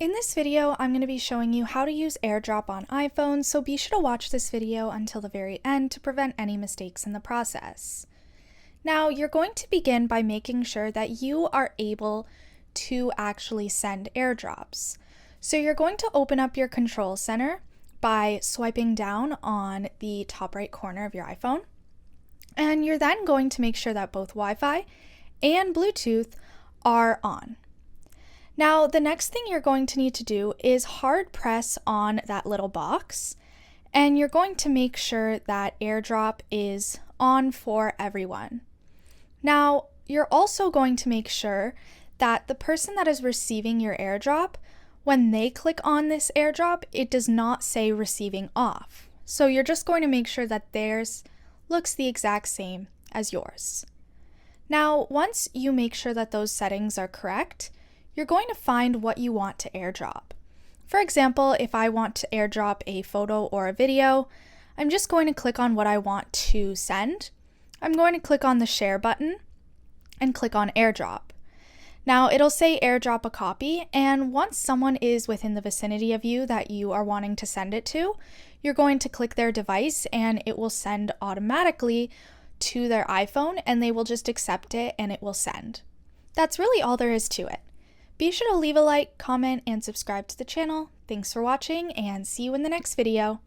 In this video, I'm going to be showing you how to use AirDrop on iPhone, so be sure to watch this video until the very end to prevent any mistakes in the process. Now, you're going to begin by making sure that you are able to actually send airdrops. So you're going to open up your control center by swiping down on the top right corner of your iPhone. And you're then going to make sure that both Wi-Fi and Bluetooth are on. Now, the next thing you're going to need to do is hard press on that little box, and you're going to make sure that AirDrop is on for everyone. Now, you're also going to make sure that the person that is receiving your AirDrop, when they click on this AirDrop, it does not say receiving off. So you're just going to make sure that theirs looks the exact same as yours. Now, once you make sure that those settings are correct, you're going to find what you want to airdrop. For example, if I want to airdrop a photo or a video, I'm just going to click on what I want to send. I'm going to click on the share button and click on airdrop. Now it'll say airdrop a copy, and once someone is within the vicinity of you that you are wanting to send it to, you're going to click their device and it will send automatically to their iPhone, and they will just accept it and it will send. That's really all there is to it. Be sure to leave a like, comment, and subscribe to the channel. Thanks for watching, and see you in the next video.